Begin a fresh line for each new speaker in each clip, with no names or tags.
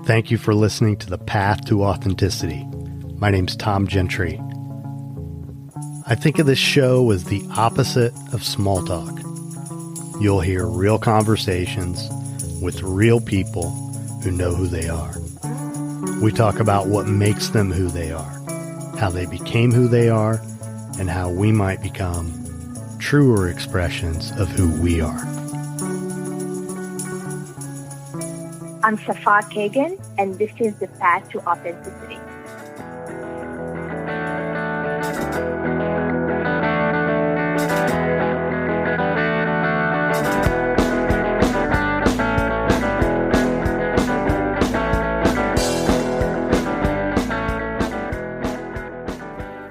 Thank you for listening to The Path to Authenticity. My name's Tom Gentry. I think of this show as the opposite of small talk. You'll hear real conversations with real people who know who they are. We talk about what makes them who they are, how they became who they are, and how we might become truer expressions of who we are.
I'm Safaa Kagan, and this is The Path to Authenticity.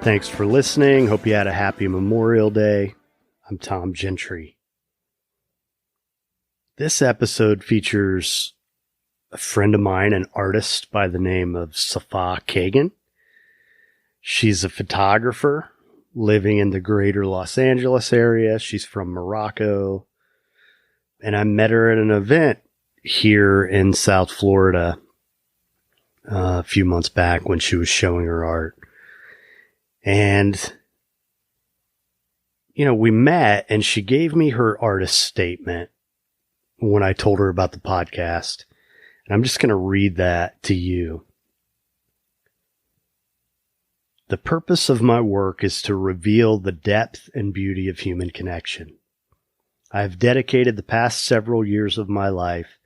Thanks for listening. Hope you had a happy Memorial Day. I'm Tom Gentry. This episode features a friend of mine, an artist by the name of Safaa Kagan. She's a photographer living in the greater Los Angeles area. She's from Morocco. And I met her at an event here in South Florida a few months back when she was showing her art. And, we met and she gave me her artist statement when I told her about the podcast. And I'm just going to read that to you. The purpose of my work is to reveal the depth and beauty of human connection. I have dedicated the past several years of my life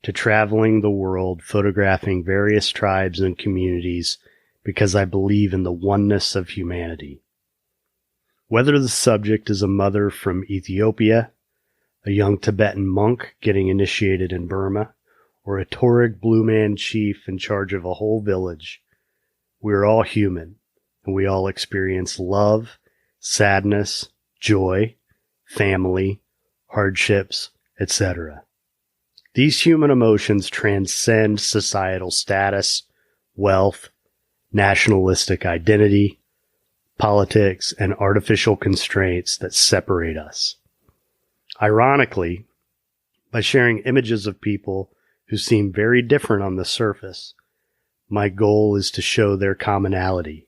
to traveling the world, photographing various tribes and communities because I believe in the oneness of humanity. Whether the subject is a mother from Ethiopia, a young Tibetan monk getting initiated in Burma, or a Tuareg Blue Man chief in charge of a whole village, we are all human, and we all experience love, sadness, joy, family, hardships, etc. These human emotions transcend societal status, wealth, nationalistic identity, politics, and artificial constraints that separate us. Ironically, by sharing images of people who seem very different on the surface, my goal is to show their commonality,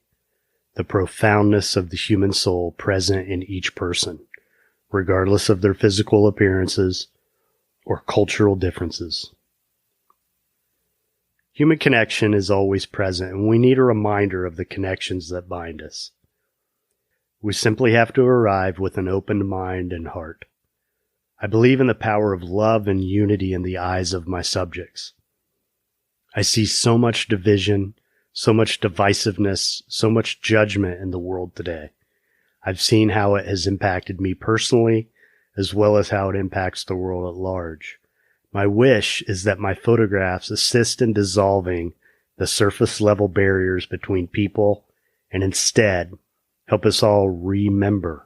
the profoundness of the human soul present in each person, regardless of their physical appearances or cultural differences. Human connection is always present, and we need a reminder of the connections that bind us. We simply have to arrive with an open mind and heart. I believe in the power of love and unity in the eyes of my subjects. I see so much division, so much divisiveness, so much judgment in the world today. I've seen how it has impacted me personally, as well as how it impacts the world at large. My wish is that my photographs assist in dissolving the surface level barriers between people and instead help us all remember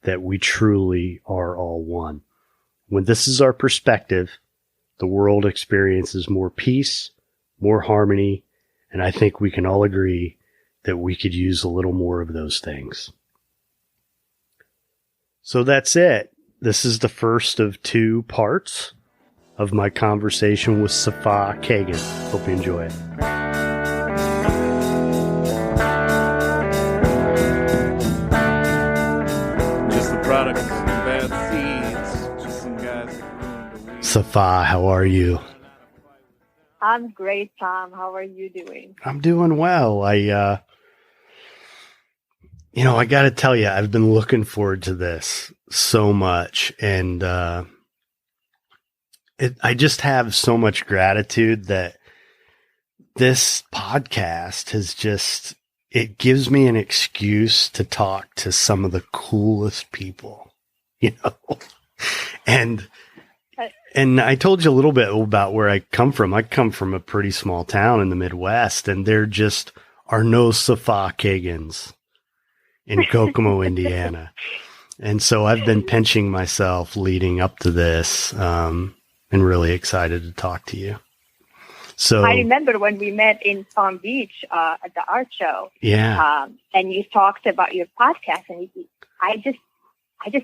that we truly are all one. When this is our perspective, the world experiences more peace, more harmony, and I think we can all agree that we could use a little more of those things. So that's it. This is the first of 2 parts of my conversation with Safaa Kagan. Hope you enjoy it. Safaa, how are you?
I'm great, Tom. How are you doing?
I'm doing well. I got to tell you, I've been looking forward to this so much. And I just have so much gratitude that this podcast it gives me an excuse to talk to some of the coolest people, And I told you a little bit about where I come from. I come from a pretty small town in the Midwest, and there just are no Safaa Kagans in Kokomo, Indiana. And so I've been pinching myself leading up to this, and really excited to talk to you. So
I remember when we met in Palm Beach at the art show.
Yeah.
And you talked about your podcast, and I just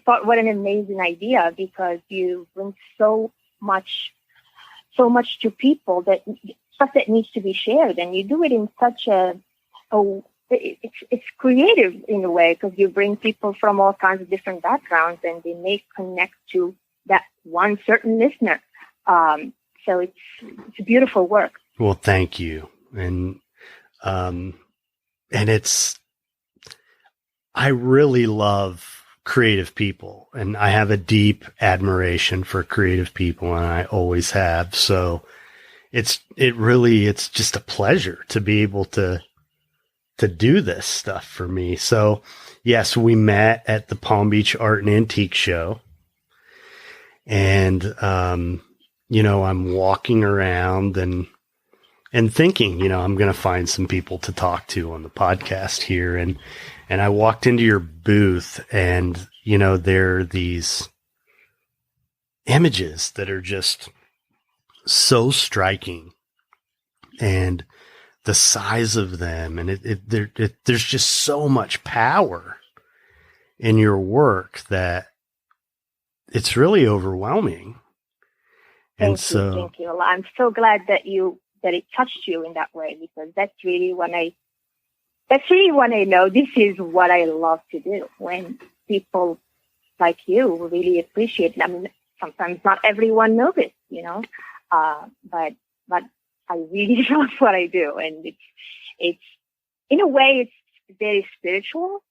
thought what an amazing idea, because you bring so so much to people, that stuff that needs to be shared, and you do it in such it's creative in a way, because you bring people from all kinds of different backgrounds, and they may connect to that one certain listener. So it's beautiful work.
Well, thank you. And I really love creative people, and I have a deep admiration for creative people, and I always have. So it's just a pleasure to be able to do this stuff for me. So yes, we met at the Palm Beach Art and Antique Show, and, I'm walking around and thinking, I'm going to find some people to talk to on the podcast here. And I walked into your booth, and, there are these images that are just so striking, and the size of them. And there's just so much power in your work that it's really overwhelming.
Thank you. Well, I'm so glad that it touched you in that way, because that's really when I know this is what I love to do, when people like you really appreciate it. I mean, sometimes not everyone knows it, but I really love what I do, and it's in a way it's very spiritual.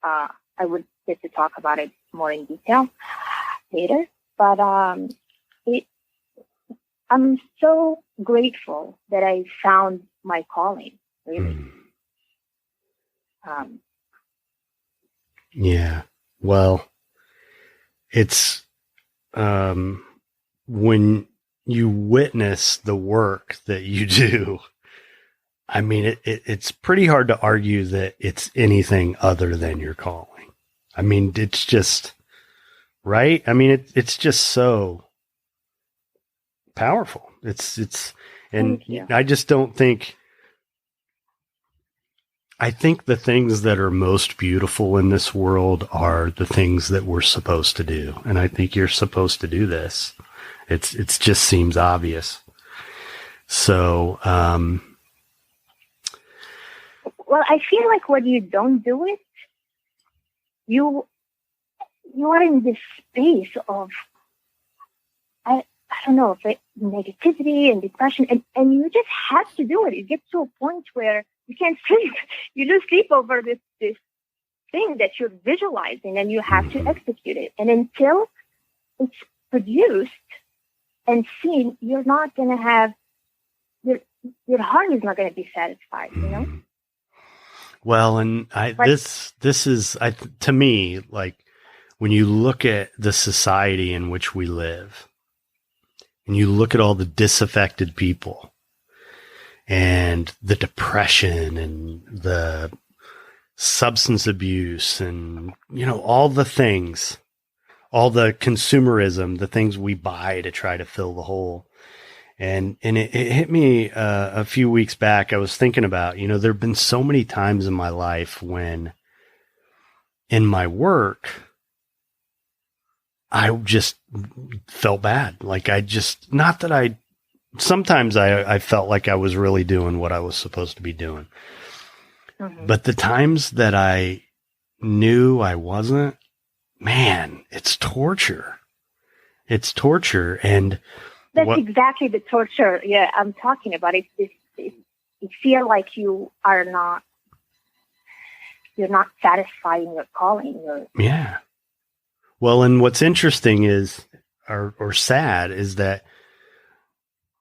I would get to talk about it more in detail later, but I'm so grateful that I found my calling, really.
Yeah. Well, it's when you witness the work that you do, I mean, it's pretty hard to argue that it's anything other than your calling. I mean, it's just, right? I mean, it's just so powerful. And I just don't think, I think the things that are most beautiful in this world are the things that we're supposed to do. And I think you're supposed to do this. It's just seems obvious. So,
well, I feel like when you don't do it, you are in this space of, I don't know, negativity and depression, and you just have to do it. You get to a point where you can't sleep. You lose sleep over this thing that you're visualizing, and you have to execute it. And until it's produced and seen, you're not going to have, your heart is not going to be satisfied,
Well, and this is, to me, like, when you look at the society in which we live, and you look at all the disaffected people and the depression and the substance abuse and, all the things, all the consumerism, the things we buy to try to fill the hole. And it hit me a few weeks back. I was thinking about, there have been so many times in my life when in my work, I just felt bad. Like sometimes I felt like I was really doing what I was supposed to be doing. Mm-hmm. But the times that I knew I wasn't, man, it's torture. It's torture. And
that's exactly the torture. Yeah, I'm talking about. You feel like you're not satisfying your calling.
Yeah. Well, and what's interesting is, or sad, is that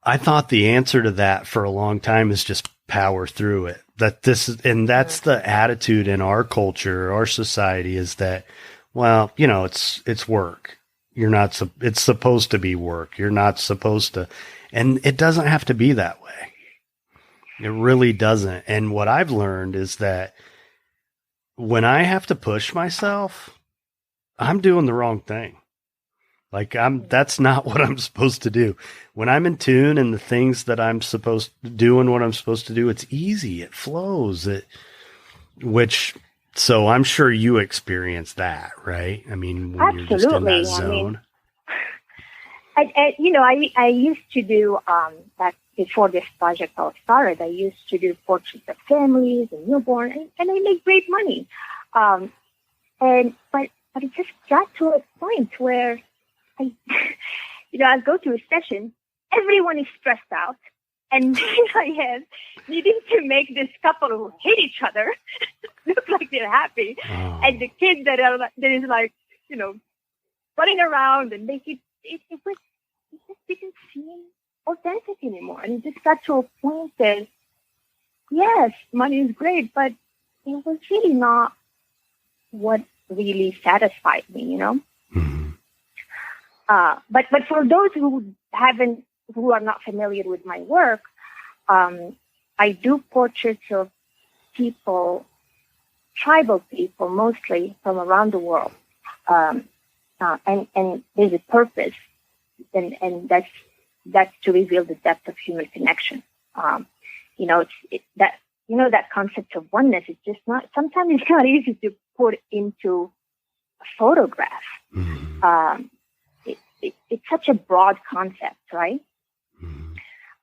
I thought the answer to that for a long time is just power through it. That's the attitude in our culture, our society, is that, well, it's work. It's supposed to be work. You're not supposed to, and it doesn't have to be that way. It really doesn't. And what I've learned is that when I have to push myself, I'm doing the wrong thing. Like that's not what I'm supposed to do. When I'm in tune and the things that I'm supposed to do and what I'm supposed to do, it's easy. It flows. So I'm sure you experience that, right? I mean, when
absolutely.
You're just in that zone.
I used to do that before this project all started. I used to do portraits of families and newborn, and I made great money. But it just got to a point where I go to a session, everyone is stressed out, and I am needing to make this couple who hate each other look like they're happy, and the kids that is like, running around and making it just didn't seem authentic anymore. And it just got to a point that, yes, money is great, but it was really not what really satisfied me,
Mm-hmm.
But for those who are not familiar with my work, I do portraits of people, tribal people, mostly from around the world. And there's a purpose, and that's to reveal the depth of human connection. That concept of oneness is just not, sometimes it's not easy to put into a photograph.
Mm-hmm.
It's such a broad concept, right?
Mm-hmm.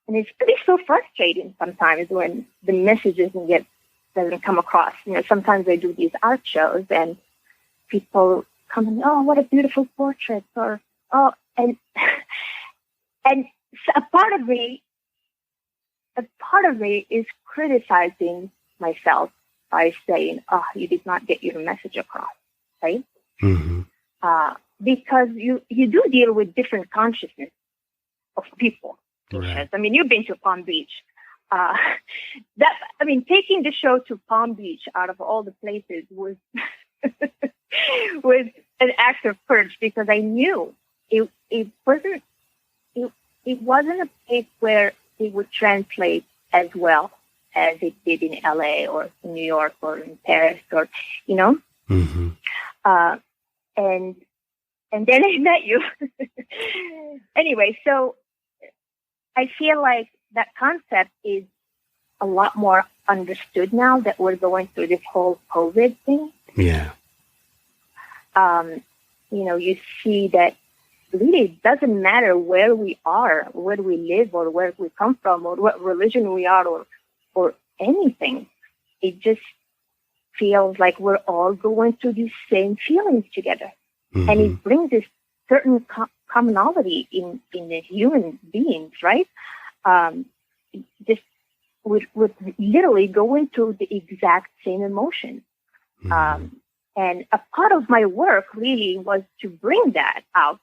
And it's pretty so frustrating sometimes when the message doesn't come across. Sometimes I do these art shows and people come and, oh, what a beautiful portrait, or, oh, and a part of me is criticizing myself by saying, oh, you did not get your message across, right?
Mm-hmm.
Because you do deal with different consciousness of people.
Right.
I mean, you've been to Palm Beach. Taking the show to Palm Beach out of all the places was was an act of courage, because I knew it wasn't a place where it would translate as well as it did in LA or in New York or in Paris, or
Mm-hmm.
And then I met you. Anyway, so I feel like that concept is a lot more understood now that we're going through this whole COVID thing.
Yeah.
You see that really it doesn't matter where we are, where we live, or where we come from, or what religion we are, or anything. It just feels like we're all going through these same feelings together.
Mm-hmm.
And it brings this certain commonality in the human beings, right? Just with literally going through the exact same emotion.
Mm-hmm.
And a part of my work really was to bring that out.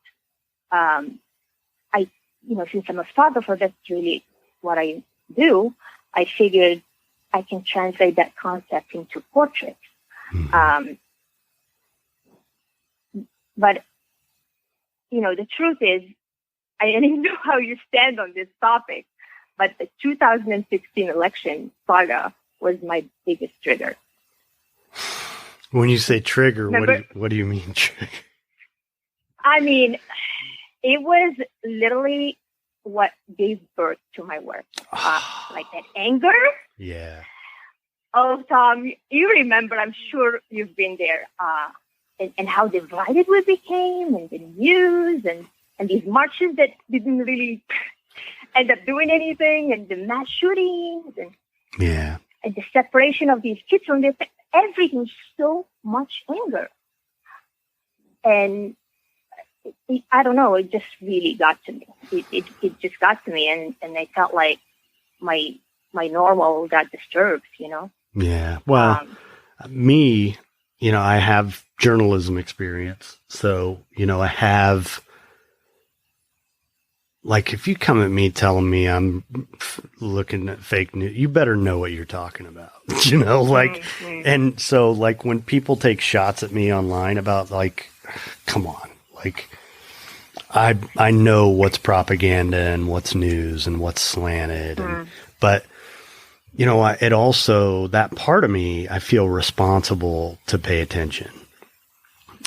Since I'm a photographer, that's really what I do. I figured I can translate that concept into portraits.
Mm-hmm.
But the truth is, I don't know how you stand on this topic, but the 2016 election saga was my biggest trigger.
When you say trigger,
Remember,
what do you mean trigger?
I mean, it was literally what gave birth to my work. Like that anger.
Yeah.
Oh, Tom, you remember, I'm sure you've been there, and how divided we became, and the news, and these marches that didn't really end up doing anything, and the mass shootings, and the separation of these kids from their everything, so much anger. And I don't know, it just really got to me. It just got to me, and I felt like my normal got disturbed,
Yeah. Well, me, I have journalism experience. So, I have, like, if you come at me telling me I'm looking at fake news, you better know what you're talking about,
Mm-hmm.
And so, like, when people take shots at me online about, like, come on, like, I know what's propaganda and what's news and what's slanted, but it also, that part of me, I feel responsible to pay attention.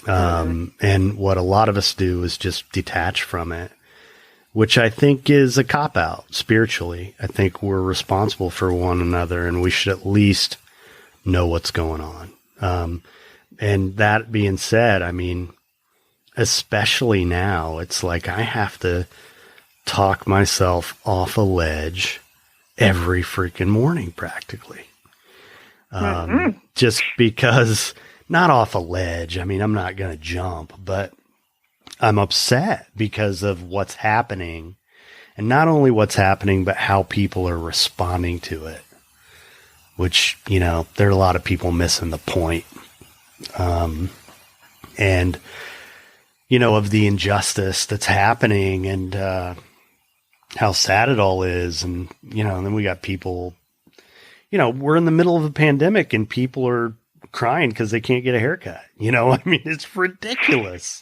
And what a lot of us do is just detach from it, which I think is a cop-out spiritually. I think we're responsible for one another, and we should at least know what's going on. And that being said, I mean, especially now, it's like I have to talk myself off a ledge every freaking morning practically. Just because, not off a ledge. I mean, I'm not going to jump, but I'm upset because of what's happening, and not only what's happening, but how people are responding to it, which, you know, there are a lot of people missing the point. And, you know, of the injustice that's happening, and, how sad it all is. And, you know, and then we got people, you know, we're in the middle of a pandemic and people are crying because they can't get a haircut. You know, I mean, it's ridiculous.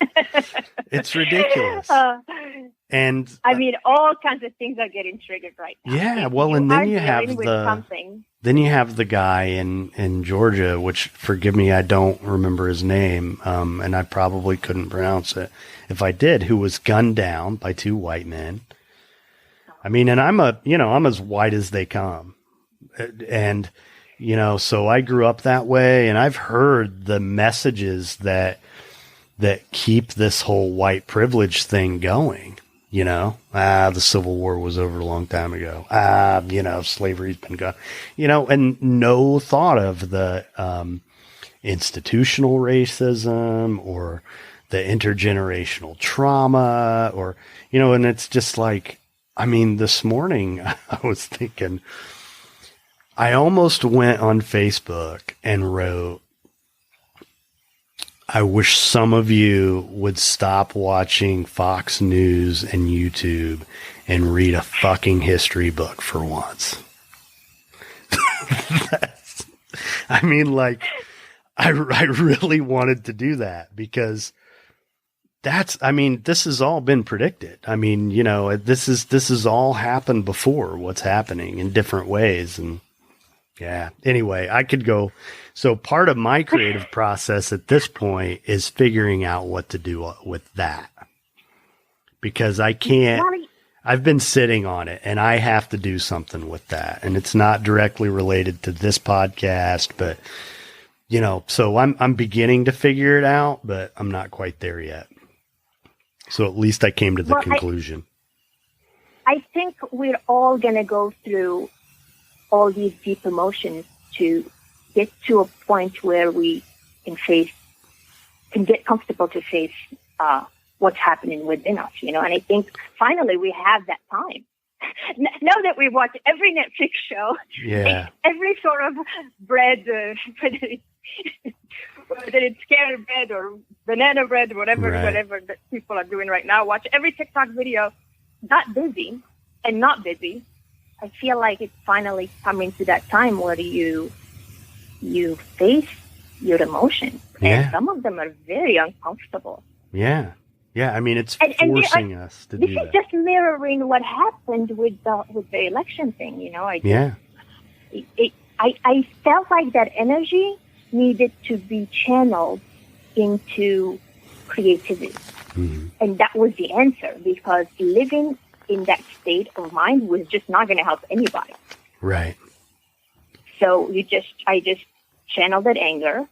It's ridiculous. And
I mean, all kinds of things are getting triggered right now.
Yeah. Well, and then you have the guy in Georgia, which, forgive me, I don't remember his name. And I probably couldn't pronounce it if I did, who was gunned down by two white men. I mean, and I'm as white as they come. And, you know, so I grew up that way, and I've heard the messages that keep this whole white privilege thing going. You know, the Civil War was over a long time ago. You know, slavery's been gone, you know, and no thought of the institutional racism or the intergenerational trauma, or, you know, and it's just like, I mean, this morning I was thinking, I almost went on Facebook and wrote, I wish some of you would stop watching Fox News and YouTube and read a fucking history book for once. I mean, like, I really wanted to do that because this has all been predicted. I mean, you know, this has all happened before, what's happening in different ways. And yeah, anyway, I could go. So part of my creative process at this point is figuring out what to do with that, because I can't, I've been sitting on it and I have to do something with that. And it's not directly related to this podcast, but, you know, so I'm beginning to figure it out, but I'm not quite there yet. So at least I came to the conclusion.
I think we're all going to go through all these deep emotions to get to a point where we can get comfortable to face what's happening within us, you know. And I think finally we have that time. Now that we watch every Netflix show, every sort of bread, whether it's carrot bread or banana bread, whatever that people are doing right now, watch every TikTok video, not busy and not busy. I feel like it's finally coming to that time where you face your emotions.
Yeah.
And some of them are very uncomfortable.
Yeah. Yeah. I mean, it's forcing us to do that. This is
just mirroring what happened with the election thing, you know. I felt like that energy needed to be channeled into creativity. Mm-hmm. And that was the answer, because living in that state of mind was just not going to help anybody.
Right.
So I just channeled that anger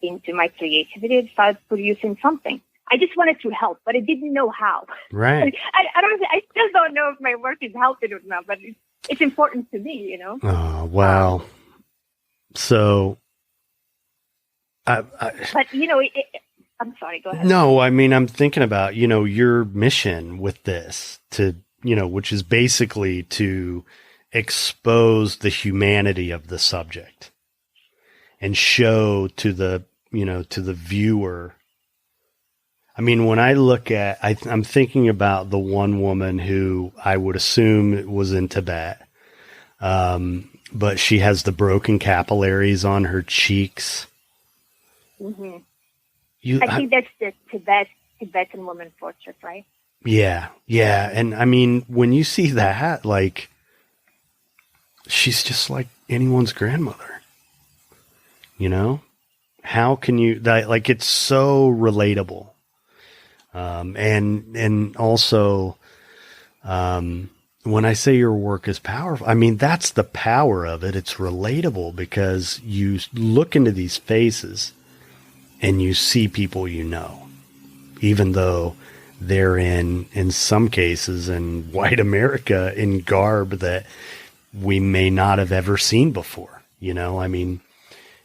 into my creativity and started producing something. I just wanted to help, but I didn't know how.
Right.
I still don't know if my work is helping or not, but it's important to me, you know?
Oh, wow. So,
but, you know, I'm sorry, go ahead.
No, I mean, I'm thinking about, you know, your mission with this which is basically to expose the humanity of the subject and show to the viewer. I mean, when I look at, I'm thinking about the one woman who I would assume was in Tibet, but she has the broken capillaries on her cheeks.
Mm-hmm. I think that's the Tibetan woman portrait, right?
Yeah, yeah. And I mean, when you see that, like, she's just like anyone's grandmother, you know? How can you, like, it's so relatable. And also, when I say your work is powerful, I mean, that's the power of it. It's relatable because you look into these faces and you see people, you know, even though they're in some cases in white America in garb that we may not have ever seen before, I mean,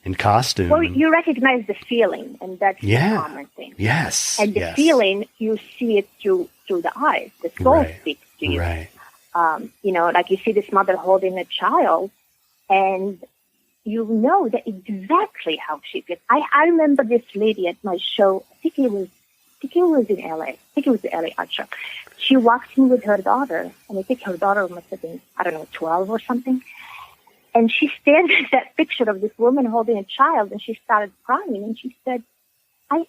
in costume.
Well, you recognize the feling, and that's the common thing.
Yes.
And the feeling, you see it through the eyes. The soul speaks to you.
Right.
Like you see this mother holding a child, and you know that exactly how she feels. I remember this lady at my show. I think it was in LA. I think it was the LA art show. She walked in with her daughter, and I think her daughter must have been, 12 or something. And she stared at that picture of this woman holding a child, and she started crying. And she said, I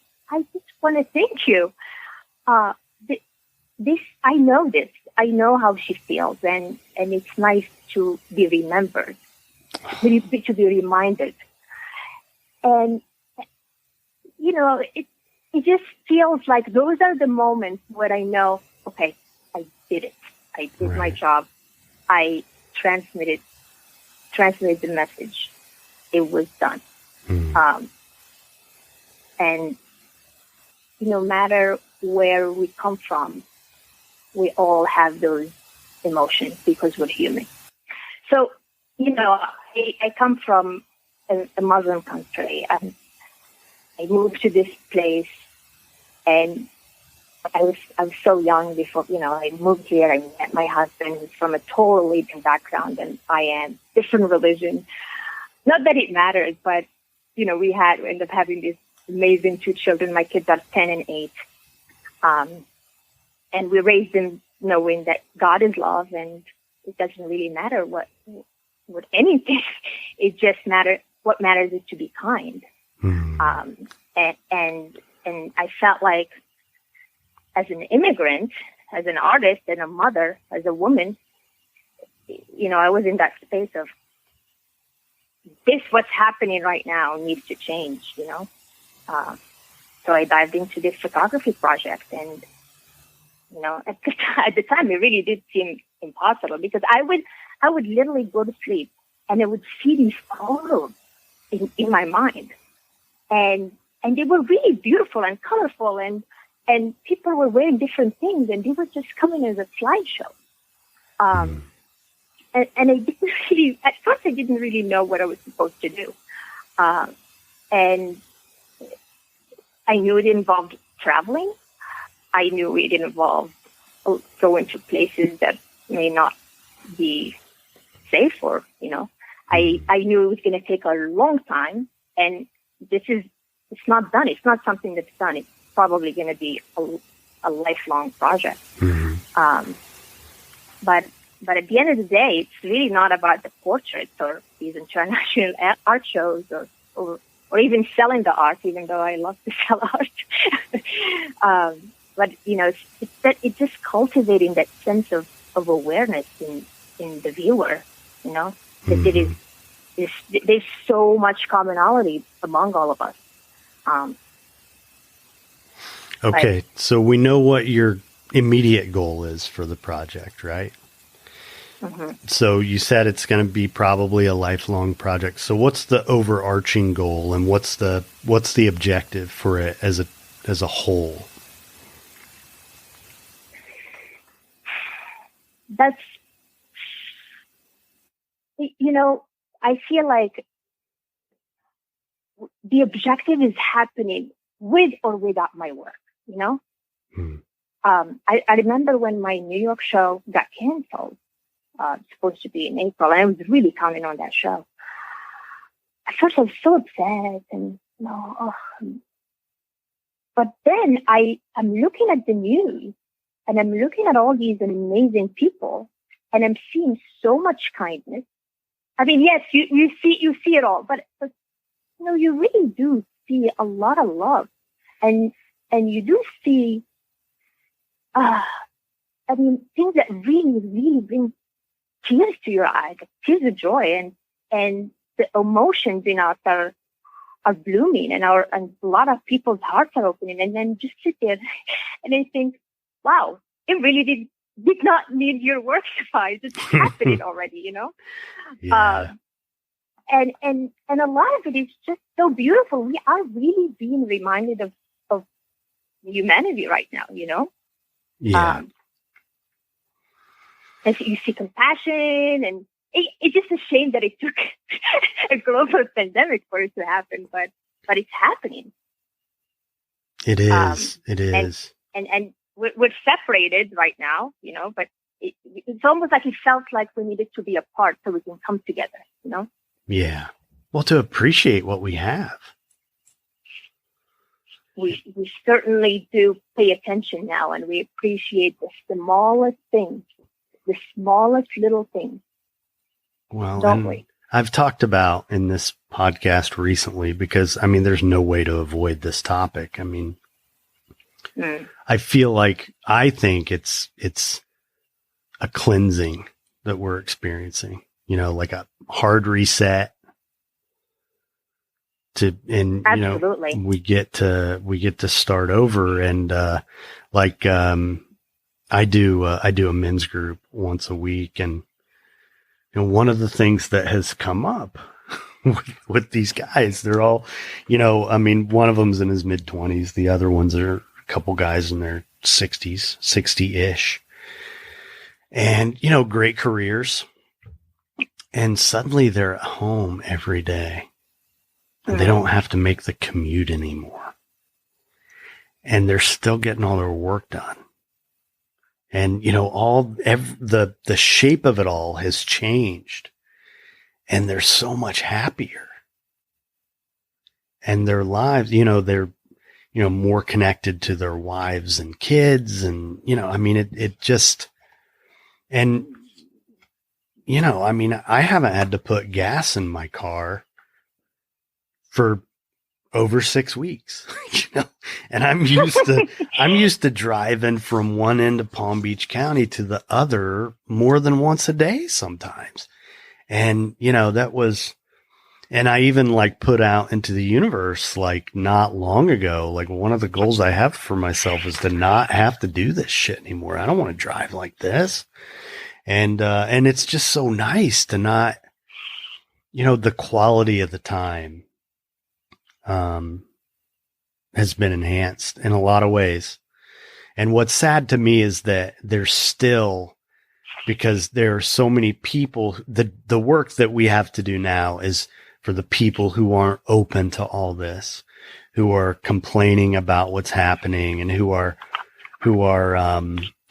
just want to thank you. I know this. I know how she feels, and it's nice to be remembered, to be reminded. And, it just feels like those are the moments where I know, okay, I did it. I did my job. I transmitted the message. It was done. And no matter where we come from, we all have those emotions because we're human. So, I come from a Muslim country, and I moved to this place, and I was so young before, I moved here. I met my husband, who's from a totally different background than I am, different religion. Not that it matters, but, we ended up having these amazing 2 children. My kids are 10 and 8. And we raised them knowing that God is love, and it doesn't really matter what anything. It just matters. What matters is to be kind. And I felt like, as an immigrant, as an artist, and a mother, as a woman, I was in that space of what's happening right now needs to change, So I dived into this photography project, and, at the time it really did seem impossible, because I would literally go to sleep and I would see these photos in my mind, and they were really beautiful and colorful, and people were wearing different things, and they were just coming as a slideshow. And I didn't really, at first I didn't really know what I was supposed to do. And I knew it involved traveling. I knew it involved going to places that may not be safe, or, I knew it was going to take a long time, and it's not done. It's not something that's done. It's probably going to be a lifelong project. But at the end of the day, it's really not about the portraits or these international art shows or even selling the art, even though I love to sell art. But, it's just cultivating that sense of awareness in the viewer, that there's so much commonality among all of us.
Okay, so we know what your immediate goal is for the project, right? So you said it's going to be probably a lifelong project. So what's the overarching goal, and what's the objective for it as a whole?
That's, I feel like the objective is happening with or without my work, I remember when my New York show got canceled, supposed to be in April, and I was really counting on that show. At first I was so upset, and but then I'm looking at the news, and I'm looking at all these amazing people, and I'm seeing so much kindness. I mean, yes, you see it all, but you really do see a lot of love, and you do see, things that really, really bring tears to your eyes, tears of joy, and the emotions in us are blooming, and a lot of people's hearts are opening, and then just sit there and I think, wow, it really did not need your work suffice. It's happening already,
Yeah.
And a lot of it is just so beautiful. We are really being reminded of humanity right now, you know?
Yeah.
And so you see compassion, and it's just a shame that it took a global pandemic for it to happen, but it's happening.
It is. It is.
And we're separated right now, you know, but it's almost like it felt like we needed to be apart so we can come together, you know?
Yeah. Well, to appreciate what we have.
We certainly do pay attention now, and we appreciate the smallest things, the smallest little things.
Well,
don't we?
I've talked about in this podcast recently, because I mean, there's no way to avoid this topic. I mean, I think it's a cleansing that we're experiencing, you know, like a hard reset
Absolutely.
You know, we get to start over. And, I do a men's group once a week. And, you know, one of the things that has come up with these guys, they're all, you know, I mean, one of them's in his mid-20s. The other ones are a couple guys in their 60s, 60-ish. And, you know, great careers. And suddenly they're at home every day. And they don't have to make the commute anymore. And they're still getting all their work done. And, you know, the shape of it all has changed. And they're so much happier. And their lives, you know, they're, you know, more connected to their wives and kids. And, you know, I mean, it just, and, you know, I mean, I haven't had to put gas in my car for over 6 weeks, you know, and I'm used to driving from one end of Palm Beach County to the other more than once a day sometimes. And, you know, and I even like put out into the universe, like not long ago, like one of the goals I have for myself is to not have to do this shit anymore. I don't want to drive like this. And it's just so nice to not, you know, the quality of the time has been enhanced in a lot of ways. And what's sad to me is that there's still, because there are so many people, the work that we have to do now is for the people who aren't open to all this, who are complaining about what's happening and who are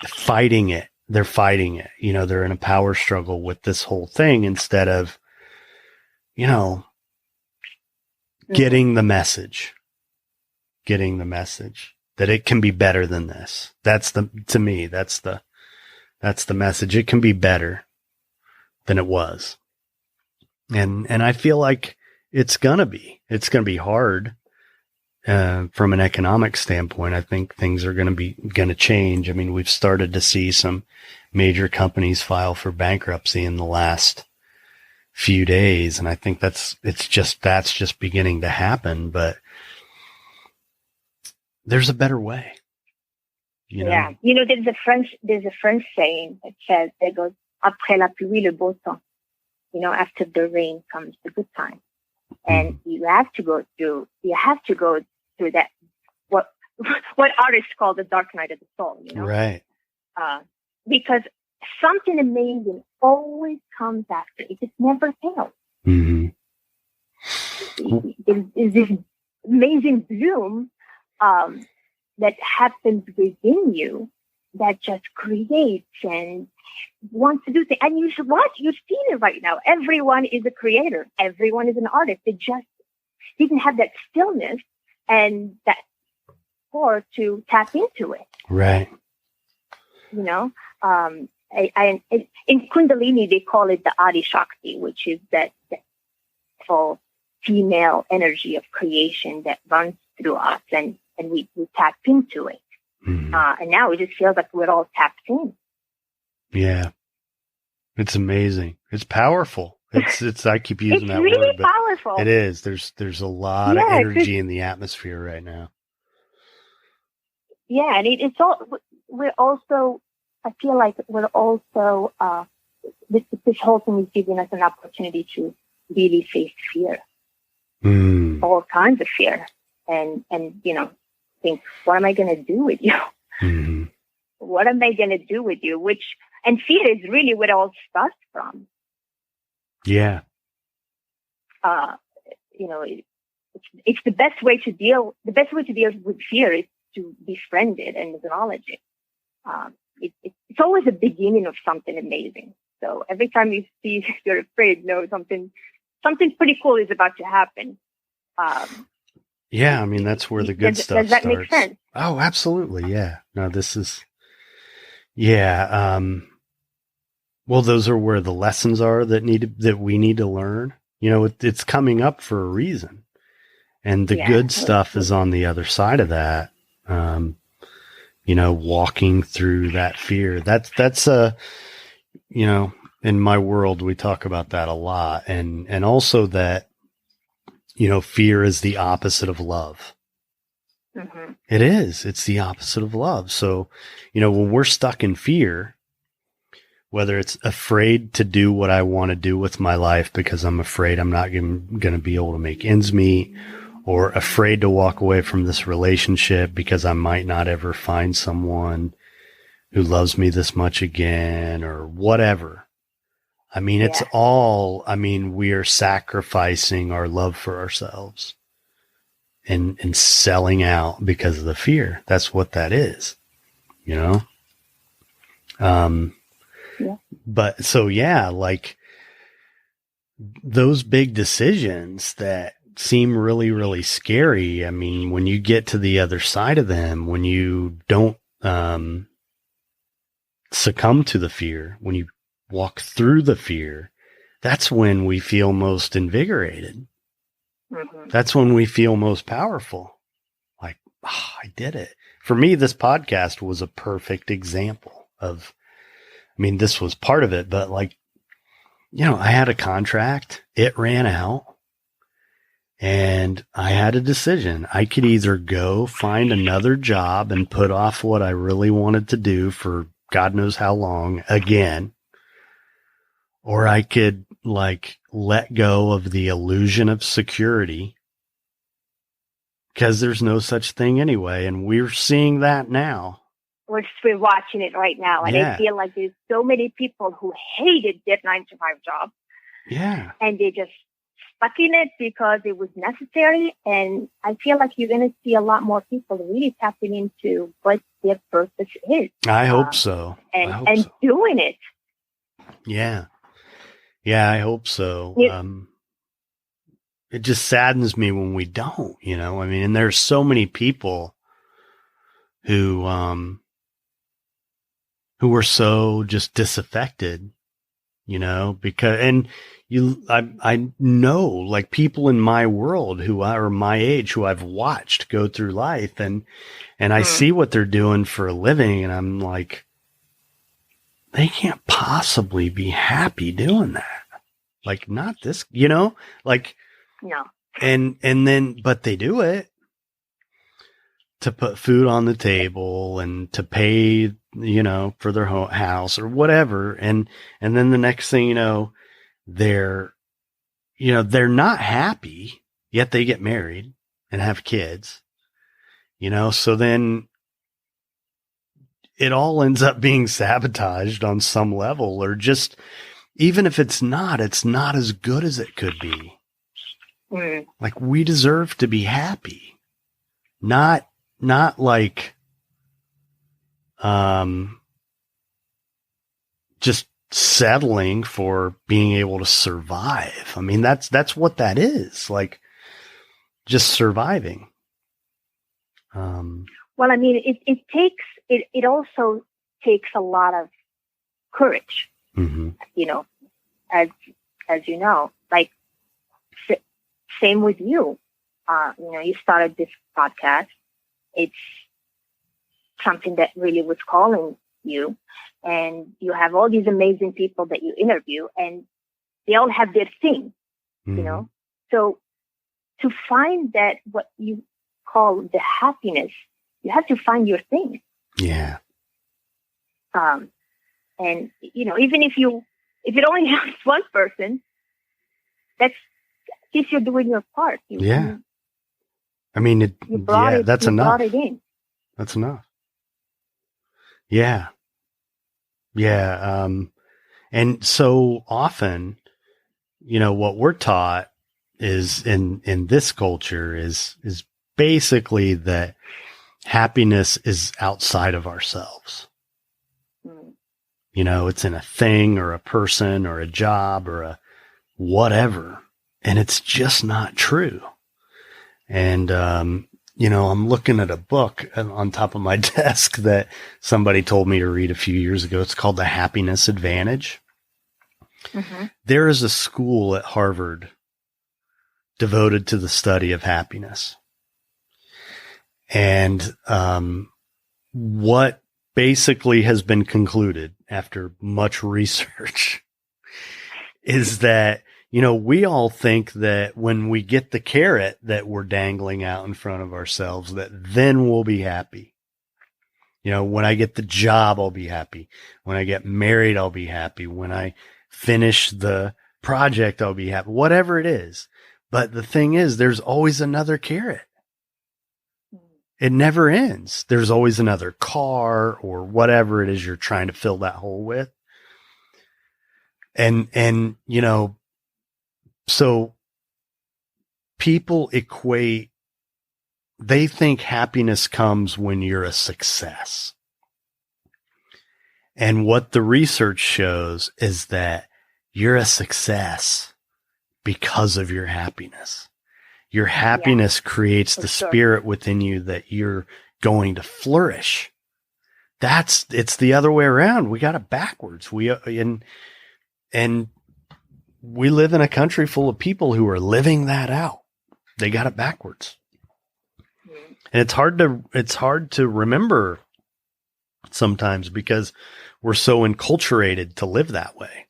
fighting it. They're fighting it. You know, they're in a power struggle with this whole thing instead of, you know, getting the message that it can be better than this. To me, that's the message. It can be better than it was. And I feel like it's going to be hard, from an economic standpoint. I think things are going to change. I mean, we've started to see some major companies file for bankruptcy in the last few days. And I think that's just beginning to happen, but there's a better way. You know?
Yeah. You know, there's a French saying that goes, après la pluie, le beau temps. You know, after the rain comes the good time. And you have to go through that, what artists call the dark night of the soul, you know?
Right.
Because something amazing always comes after. It just never fails.
Mm-hmm.
There's this amazing bloom that happens within you that just creates and wants to do things. And you should watch. You've seen it right now. Everyone is a creator. Everyone is an artist. They just didn't have that stillness and that core to tap into it.
Right.
You know, in Kundalini, they call it the Adi Shakti, which is that full female energy of creation that runs through us, and we tap into it. Mm-hmm. And now it just feels like we're all tapped in.
Yeah. It's amazing. It's powerful. It's I keep using that
really
word, but
powerful.
It is. There's a lot of energy in the atmosphere right now.
Yeah, and it's all. We're also. I feel like we're also. This whole thing is giving us an opportunity to really face fear, all kinds of fear, and you know, think, what am I going to do with you?
Mm-hmm.
What am I going to do with you? And fear is really where it all starts from.
Yeah.
It's the best way to deal with fear is to befriend it and acknowledge it. It's always the beginning of something amazing. So every time you see you're afraid, something pretty cool is about to happen.
Yeah, I mean, that's where the good stuff starts.
Does that make sense?
Oh, absolutely. Yeah. No, this is, yeah. Well, those are where the lessons are that we need to learn. It's coming up for a reason. And the good stuff is on the other side of that. Walking through that fear. That's in my world, we talk about that a lot. And also that, fear is the opposite of love.
Mm-hmm.
It is. It's the opposite of love. So, when we're stuck in fear, whether it's afraid to do what I want to do with my life because I'm afraid I'm not going to be able to make ends meet, or afraid to walk away from this relationship because I might not ever find someone who loves me this much again, or whatever. I mean, it's all, we are sacrificing our love for ourselves and selling out because of the fear. That's what that is, But so, like those big decisions that seem really, really scary. I mean, when you get to the other side of them, when you don't, succumb to the fear, when you walk through the fear, that's when we feel most invigorated.
Mm-hmm.
That's when we feel most powerful. Like, I did it. For me, this podcast was a perfect example of, this was part of it, but I had a contract, it ran out, and I had a decision. I could either go find another job and put off what I really wanted to do for God knows how long again, or I could let go of the illusion of security, because there's no such thing anyway. And we're seeing that now.
We're watching it right now. And I feel like there's so many people who hated their 9-to-5 job.
Yeah.
And they just stuck in it because it was necessary. And I feel like you're going to see a lot more people really tapping into what their purpose is.
I hope so.
And doing it.
Yeah. Yeah, I hope so. It just saddens me when we don't, and there's so many people who are so just disaffected, because, and I know people in my world who are my age, who I've watched go through life, and I see what they're doing for a living, and I'm like, they can't possibly be happy doing that. Not this,
No.
And then, but they do it to put food on the table and to pay, for their house or whatever. And then the next thing they're not happy, yet they get married and have kids, so then it all ends up being sabotaged on some level, or just, even if it's not as good as it could be. We deserve to be happy, not just settling for being able to survive. That's what that is, just surviving.
Well, it also takes a lot of courage,
mm-hmm.
As you know, same with you. You started this podcast. It's something that really was calling you, and you have all these amazing people that you interview, and they all have their thing,
mm-hmm.
So to find that, what you call the happiness, you have to find your thing.
Yeah.
And even if it only helps one person, that's, at least you're doing your part.
I mean, that's enough.
Brought it in.
That's enough. Yeah. Yeah. And so often, what we're taught is in this culture is basically that happiness is outside of ourselves. It's in a thing or a person or a job or a whatever. And it's just not true. And, I'm looking at a book on top of my desk that somebody told me to read a few years ago. It's called The Happiness Advantage. Mm-hmm. There is a school at Harvard devoted to the study of happiness. And what basically has been concluded after much research is that, we all think that when we get the carrot that we're dangling out in front of ourselves, that then we'll be happy. When I get the job, I'll be happy. When I get married, I'll be happy. When I finish the project, I'll be happy. Whatever it is. But the thing is, there's always another carrot. It never ends. There's always another car or whatever it is you're trying to fill that hole with. And so people they think happiness comes when you're a success. And what the research shows is that you're a success because of your happiness. Your happiness creates the spirit within you that you're going to flourish. It's the other way around. We got it backwards. And we live in a country full of people who are living that out. They got it backwards. And it's hard to remember sometimes because we're so enculturated to live that way.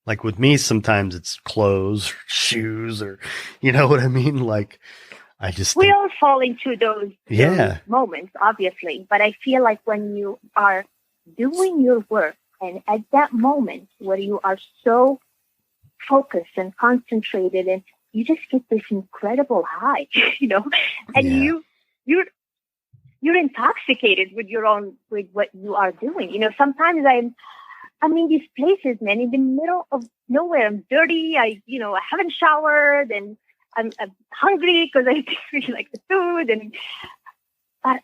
Like with me, sometimes it's clothes, or shoes, or you know what I mean? Like we all fall into those moments, obviously. But I feel like when you are doing your work and at that moment where you are so focused and concentrated and you just get this incredible high, and you're intoxicated with what you are doing. Sometimes I'm in these places, man, in the middle of nowhere. I'm dirty. I haven't showered and I'm hungry because I really like the food. But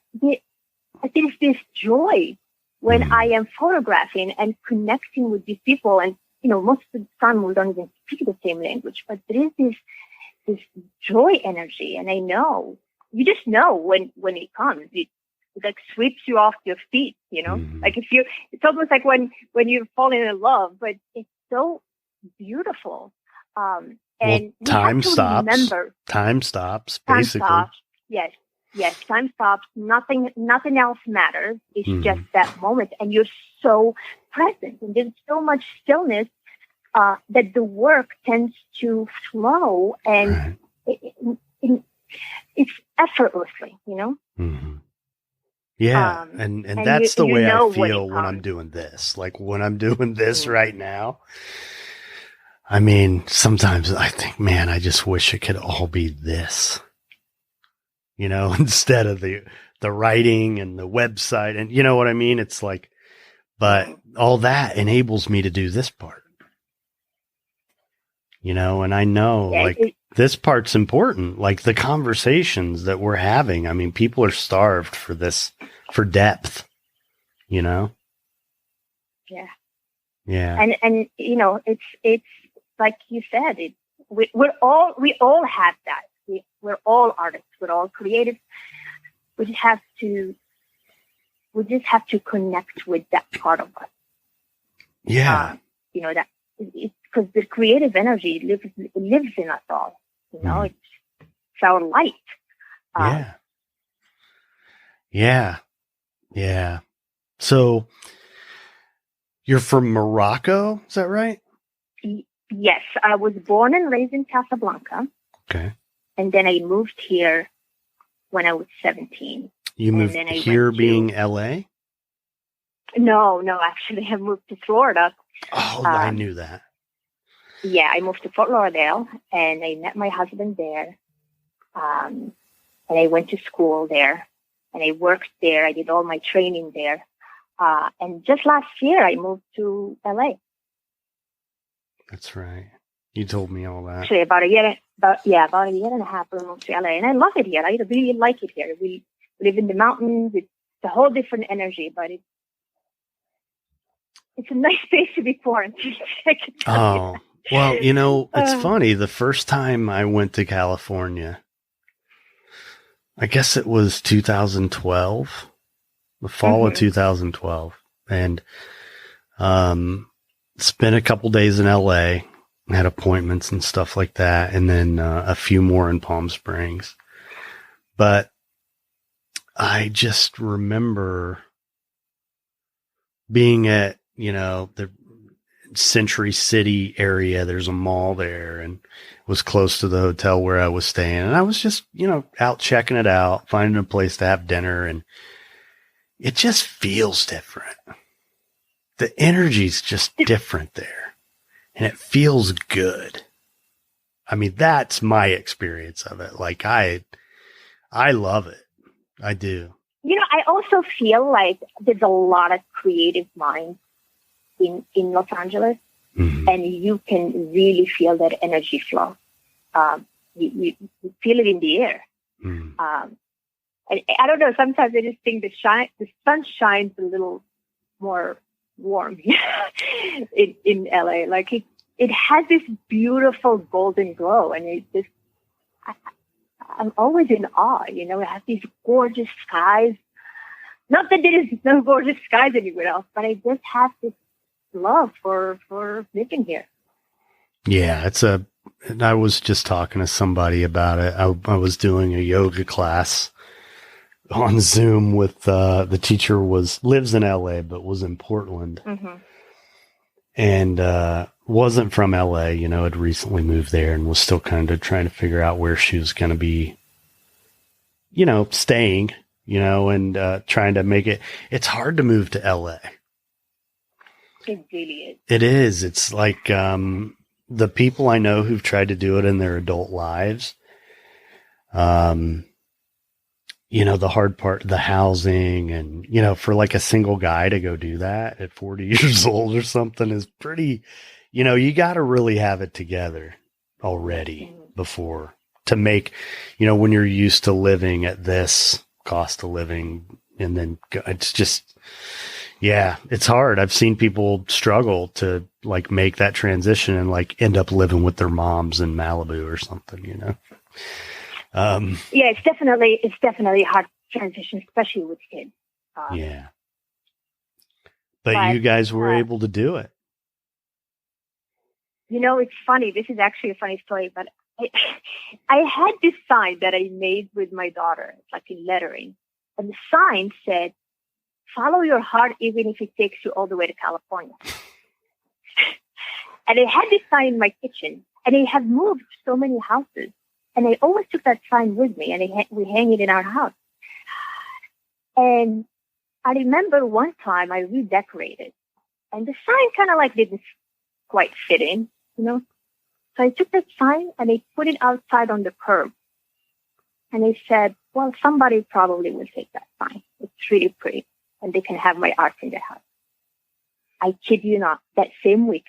there's this joy when I am photographing and connecting with these people. And, most of the time we don't even speak the same language, but there is this joy energy. And I know, you just know when it comes. It like sweeps you off your feet, like it's almost like when you're falling in love, but it's so beautiful. And time stops. Remember, time stops, basically. Time stops.
Yes, time stops. Nothing else matters. It's just that moment, and you're so present, and there's so much stillness that the work tends to flow, and it's effortlessly,
Mm-hmm. Yeah. And that's the way I feel when I'm doing this. Like when I'm doing this right now, I mean, sometimes I think, man, I just wish it could all be this, instead of the writing and the website and you know what I mean? It's like, but all that enables me to do this part, and I know this part's important, like the conversations that we're having. I mean, people are starved for this, for depth,
Yeah.
Yeah.
And it's like you said, we all have that. We're all artists. We're all creative. We just have to connect with that part of us.
Yeah.
That it's because the creative energy lives in us all. It's our light.
Yeah. So you're from Morocco, is that right?
Yes, I was born and raised in Casablanca.
Okay.
And then I moved here when I was 17.
You moved here being LA?
No, actually I moved to Florida.
Oh, I knew that.
Yeah, I moved to Fort Lauderdale and I met my husband there. and I went to school there, and I worked there. I did all my training there. And just last year, I moved to LA.
That's right. You told me all that.
Actually, about a year and a half, I moved to LA, and I love it here. I really like it here. We live in the mountains. It's a whole different energy, but it's a nice place to be quarantined.
Oh, well, it's funny. The first time I went to California, I guess it was 2012, the fall of 2012, and spent a couple days in LA, had appointments and stuff like that, and then a few more in Palm Springs. But I just remember being at, the Century City area. There's a mall there, and was close to the hotel where I was staying. And I was just, out checking it out, finding a place to have dinner, and it just feels different. The energy's just different there, and it feels good. I mean, that's my experience of it. Like, I love it. I do.
I also feel like there's a lot of creative minds in Los Angeles, and you can really feel that energy flow. You feel it in the air. And I don't know, sometimes I just think the sun shines a little more warm in LA. Like it has this beautiful golden glow, and I'm always in awe. It has these gorgeous skies. Not that there is no gorgeous skies anywhere else, but I just have this love for living here.
Yeah, and I was just talking to somebody about it. I was doing a yoga class on Zoom with the teacher lives in LA, but was in Portland, and wasn't from LA. Had recently moved there and was still kind of trying to figure out where she was going to be, staying, and trying to make it. It's hard to move to LA.
It really is.
It is. It's like the people I know who've tried to do it in their adult lives. The hard part, the housing, and, for like a single guy to go do that at 40 years old or something is pretty, you got to really have it together already before to make, when you're used to living at this cost of living, and then it's just, yeah, it's hard. I've seen people struggle to like make that transition and like end up living with their moms in Malibu or something,
Yeah, it's definitely a hard transition, especially with kids.
Yeah. But you guys were able to do it.
It's funny. This is actually a funny story, but I had this sign that I made with my daughter, like in lettering. And the sign said, "Follow your heart even if it takes you all the way to California." And I had this sign in my kitchen, and I have moved so many houses. And I always took that sign with me, and we hang it in our house. And I remember one time I redecorated, and the sign kind of like didn't quite fit in, So I took that sign and I put it outside on the curb. And I said, well, somebody probably will take that sign. It's really pretty, and they can have my art in their house. I kid you not, that same week,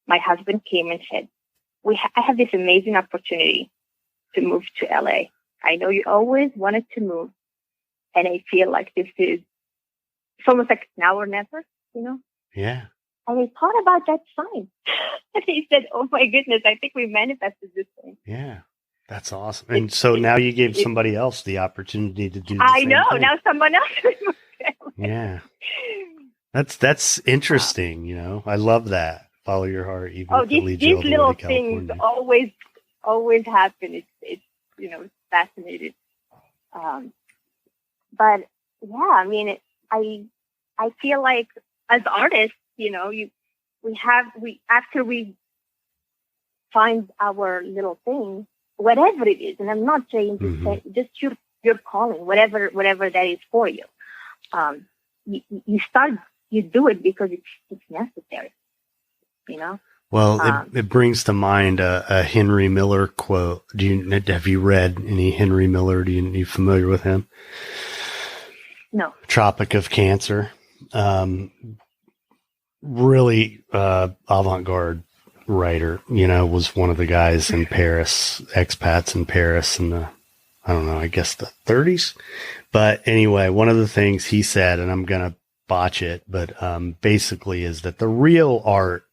my husband came and said, I have this amazing opportunity to move to LA. I know you always wanted to move, and I feel like it's almost like now or never,
Yeah.
And I thought about that sign. And he said, oh my goodness, I think we manifested this thing.
Yeah. That's awesome. And so now you gave somebody else the opportunity to do the
I
same
know.
thing.
Now someone else will move to LA.
Yeah. That's interesting, I love that. Follow your heart, even if it leads you all the way to California.
These little things always happen. It's fascinating. But yeah, I mean, I feel like as artists, after we find our little thing, whatever it is, and I'm not saying just your calling, whatever that is for you. You do it because it's necessary,
Well, it brings to mind a Henry Miller quote. Have you read any Henry Miller? Are you familiar with him?
No.
Tropic of Cancer. Really avant-garde writer, was one of the guys in Paris, expats in Paris in the, I don't know, I guess the 30s. But anyway, one of the things he said, and I'm going to botch it, but basically is that the real art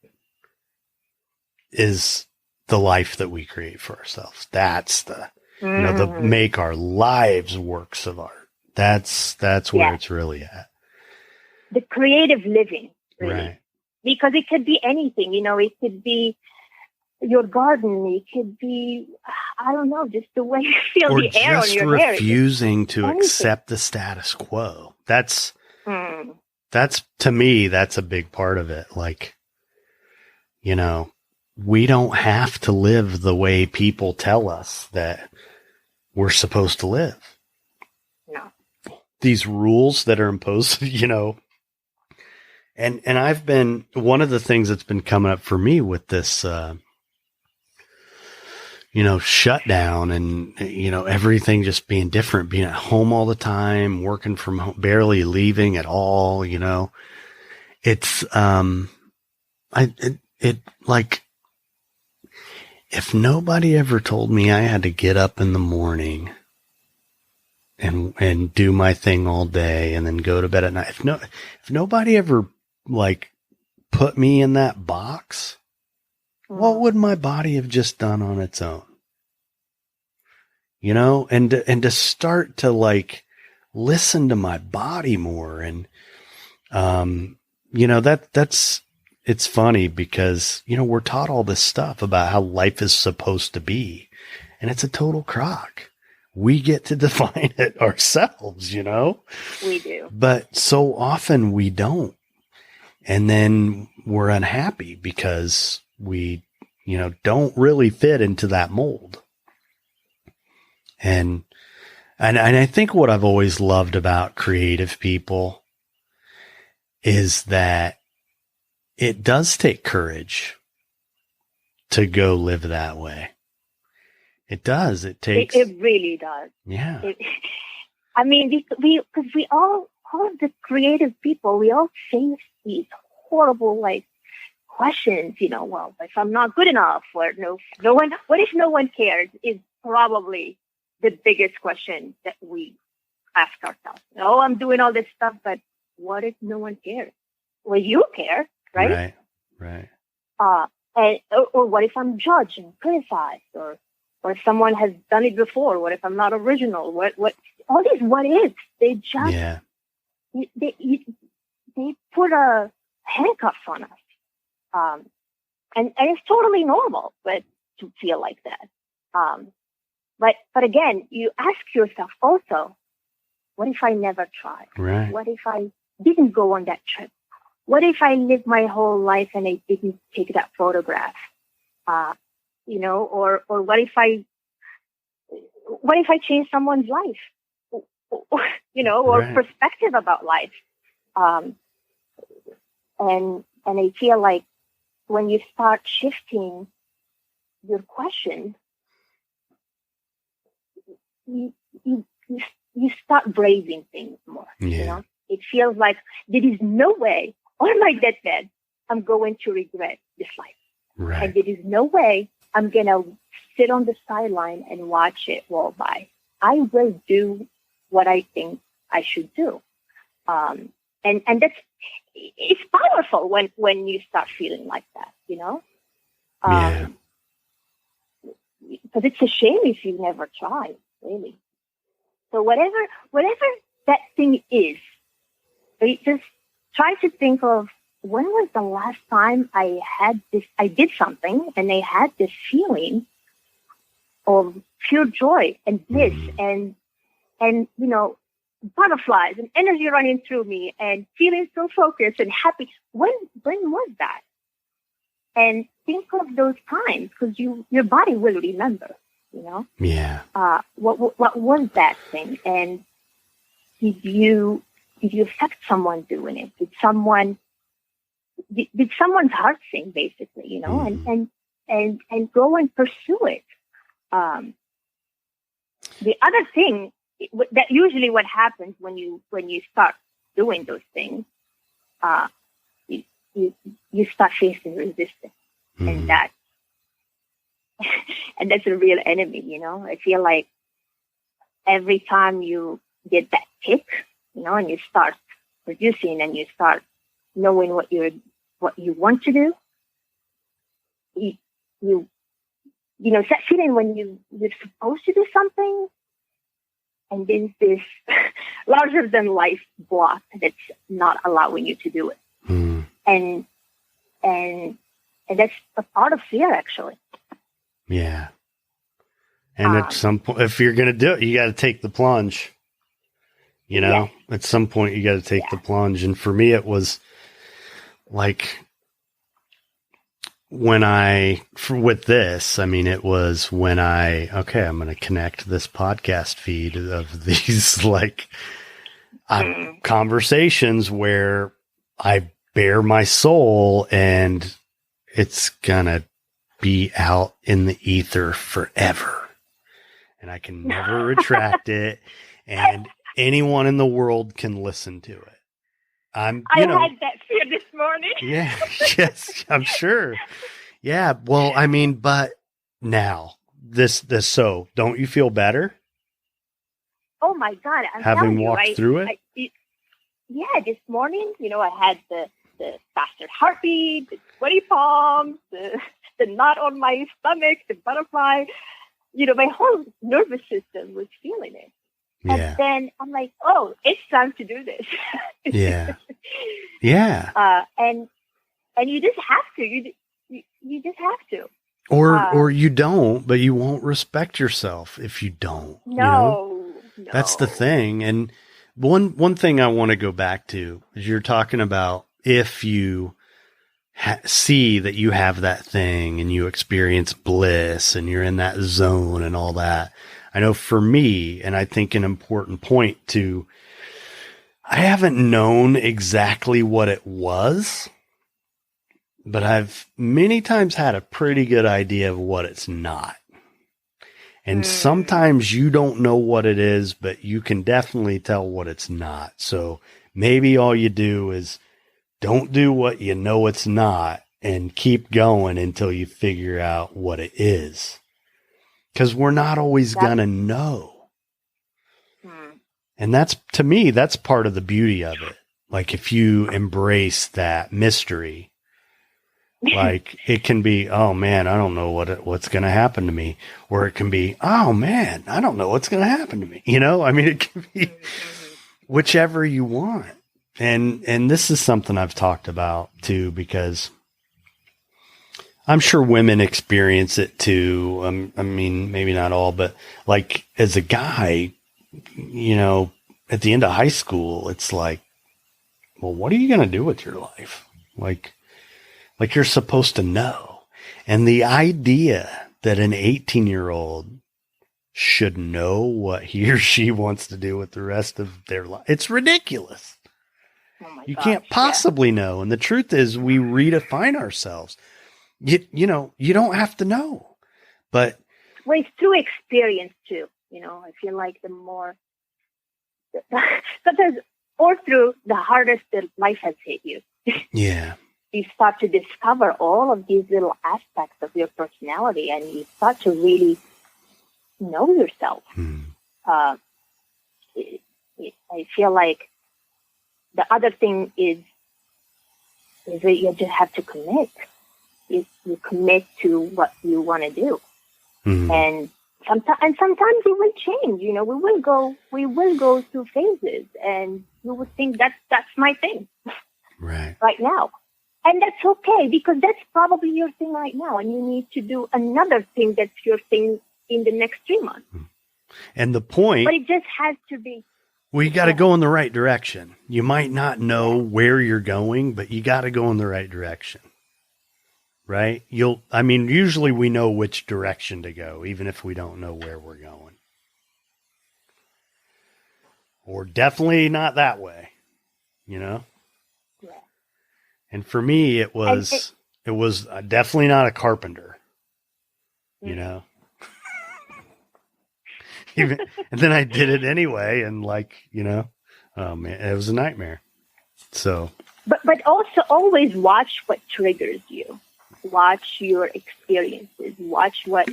is the life that we create for ourselves. That's the, the make our lives works of art. That's where it's really at.
The creative living, really.
Right.
Because it could be anything, it could be your garden. It could be, I don't know, just the way you feel
or
the air on your hair.
Or just refusing to accept the status quo. That's to me, that's a big part of it. Like, we don't have to live the way people tell us that we're supposed to live.
No.
These rules that are imposed, And I've been, one of the things that's been coming up for me with this, shutdown and, everything just being different, being at home all the time, working from home, barely leaving at all, it's, like, if nobody ever told me I had to get up in the morning and do my thing all day and then go to bed at night, if nobody ever put me in that box, what would my body have just done on its own? And to start to listen to my body more. And, it's funny because, we're taught all this stuff about how life is supposed to be, and it's a total crock. We get to define it ourselves, We
do.
But so often we don't. And then we're unhappy because we, don't really fit into that mold. And I think what I've always loved about creative people is that it does take courage to go live that way. It does. It takes.
It really does.
Yeah.
Because we all of the creative people, we all face these horrible questions. Well, if I'm not good enough, or no one. What if no one cares? Is probably the biggest question that we ask ourselves. Oh, I'm doing all this stuff, but what if no one cares? Well, you care, right?
Right.
Or what if I'm judged and criticized, or if someone has done it before? What if I'm not original? What all these what ifs? They just they put a handcuff on us, and it's totally normal, but to feel like that. But again, you ask yourself also, what if I never tried?
Right.
What if I didn't go on that trip? What if I lived my whole life and I didn't take that photograph? Or what if I change someone's life? Or perspective about life. And I feel like when you start shifting your question, you start braving things more.
Yeah.
It feels like there is no way on my deathbed I'm going to regret this life.
Right.
And there is no way I'm going to sit on the sideline and watch it roll by. I will do what I think I should do. And that's, it's powerful when you start feeling like that, Because it's a shame if you never try, really. So whatever that thing is, just try to think of, when was the last time I did something and I had this feeling of pure joy and bliss and butterflies and energy running through me and feeling so focused and happy. When was that? And think of those times, because your body will remember,
Yeah.
What was that thing? And did you affect someone doing it? Did did someone's heart sing, basically, you know, and go and pursue it. The other thing that usually what happens when you start doing those things, you start facing resistance, and that's a real enemy, you know. I feel like every time you get that kick, you know, and you start producing and you start knowing what you want to do, you know, that feeling when you're supposed to do something, and then this larger than life block that's not allowing you to do it. And that's a part of fear, actually.
Yeah. And at some point, if you're going to do it, you got to take the plunge. You know, at some point, you got to take the plunge. And for me, it was like with this, I mean, it was when I'm going to connect this podcast feed of these like conversations where I bare my soul and it's going to be out in the ether forever. And I can never retract it. And anyone in the world can listen to it. I had
that fear this morning.
Yeah. Yes, I'm sure. Yeah. Well, I mean, but now so don't you feel better?
Oh my God. I'm
having walked through it?
This morning, you know, I had the faster heartbeat, the sweaty palms, the knot on my stomach, the butterfly, you know, my whole nervous system was feeling it. Yeah. And then I'm like, oh, it's time to do this.
Yeah. Yeah.
And you just have to. You just have to.
Or you don't, but you won't respect yourself if you don't.
No.
That's the thing. And one thing I want to go back to is you're talking about if you see that you have that thing and you experience bliss and you're in that zone and all that. I know for me, and I think an important point too, I haven't known exactly what it was, but I've many times had a pretty good idea of what it's not. And sometimes you don't know what it is, but you can definitely tell what it's not. So maybe all you do is don't do what you know it's not and keep going until you figure out what it is. Because we're not always going to know. And that's, to me, that's part of the beauty of it. Like if you embrace that mystery, like it can be, oh man, I don't know what's going to happen to me. Or it can be, oh man, I don't know what's going to happen to me. You know, I mean, it can be whichever you want. And this is something I've talked about too, because I'm sure women experience it too. I mean, maybe not all, but like as a guy, you know, at the end of high school, it's like, well, what are you going to do with your life? Like you're supposed to know. And the idea that an 18-year-old should know what he or she wants to do with the rest of their life, it's ridiculous. You can't possibly know. And the truth is we redefine ourselves. You know, you don't have to know, but.
Well, it's through experience too. You know, I feel like the more, sometimes, or through the hardest that life has hit you.
Yeah.
You start to discover all of these little aspects of your personality and you start to really know yourself. I feel like the other thing is that you just have to commit. You commit to what you want to do. And sometimes it will change. You know, we will go through phases and you will think that's my thing right now. And that's okay, because that's probably your thing right now. And you need to do another thing that's your thing in the next 3 months.
And the point.
But it just has to be.
Well, you got to go in the right direction. You might not know where you're going, but you got to go in the right direction. Right? Usually we know which direction to go, even if we don't know where we're going. Or definitely not that way, you know? And for me, it was definitely not a carpenter, you know. And then I did it anyway, and like, you know, oh man, it was a nightmare. So,
but also always watch what triggers you. Watch your experiences. Watch what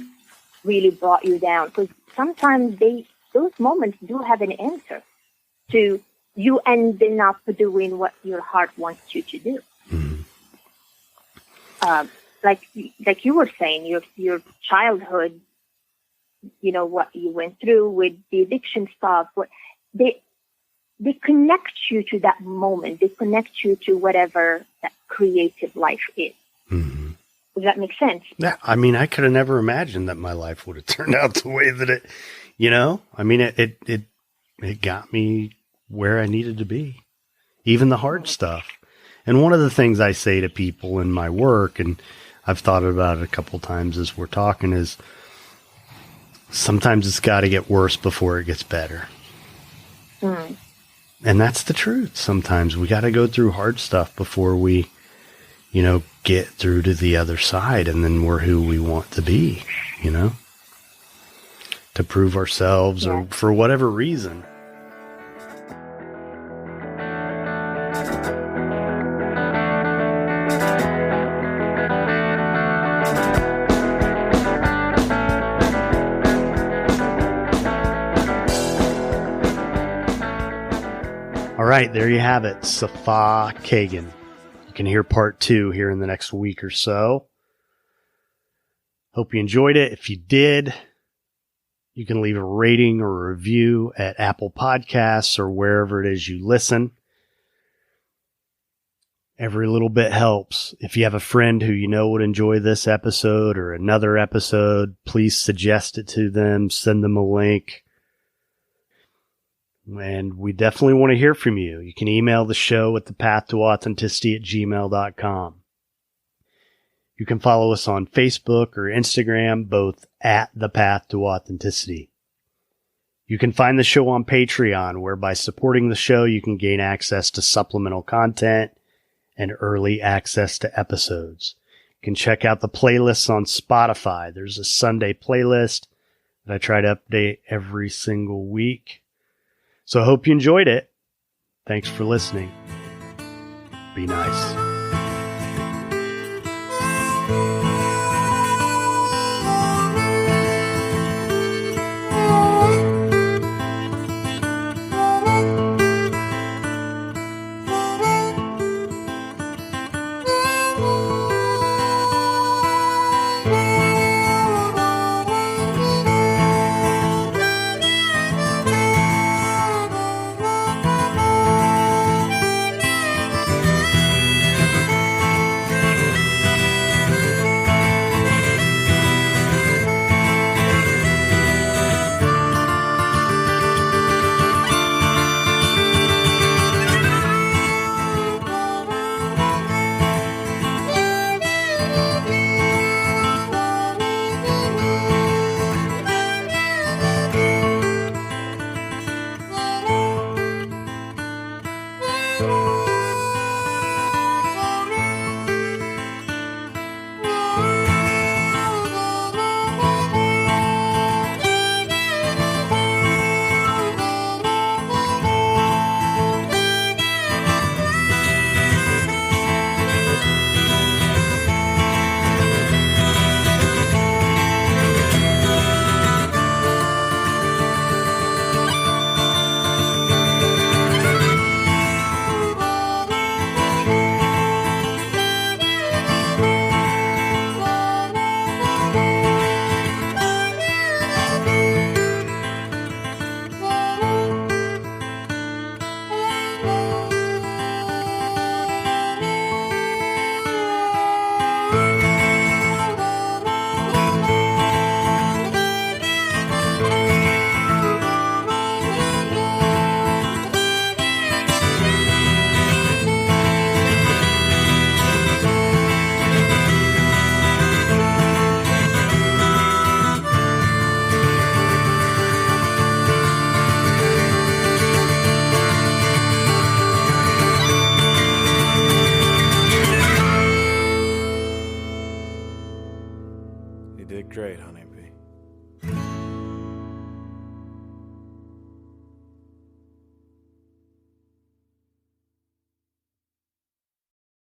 really brought you down, because sometimes those moments do have an answer to you ending up doing what your heart wants you to do.
Mm-hmm.
Like you were saying, your childhood, you know, what you went through with the addiction stuff, they connect you to that moment. They connect you to whatever that creative life is.
Mm-hmm.
Does that make sense?
Yeah. I mean, I could have never imagined that my life would have turned out the way that it, you know, I mean, it got me where I needed to be, even the hard stuff. And one of the things I say to people in my work, and I've thought about it a couple times as we're talking, is sometimes it's got to get worse before it gets better.
Mm.
And that's the truth. Sometimes we got to go through hard stuff before we, you know, get through to the other side, and then we're who we want to be, you know, to prove ourselves or for whatever reason. All right, there you have it. Safaa Kagan. You can hear part 2 here in the next week or so. Hope you enjoyed it. If you did, you can leave a rating or a review at Apple Podcasts or wherever it is you listen. Every little bit helps. If you have a friend who you know would enjoy this episode or another episode, please suggest it to them. Send them a link. And we definitely want to hear from you. You can email the show at thepathtooauthenticity@gmail.com. You can follow us on Facebook or Instagram, both at The Path to Authenticity. You can find the show on Patreon, where by supporting the show, you can gain access to supplemental content and early access to episodes. You can check out the playlists on Spotify. There's a Sunday playlist that I try to update every single week. So I hope you enjoyed it. Thanks for listening. Be nice.
Great, honey.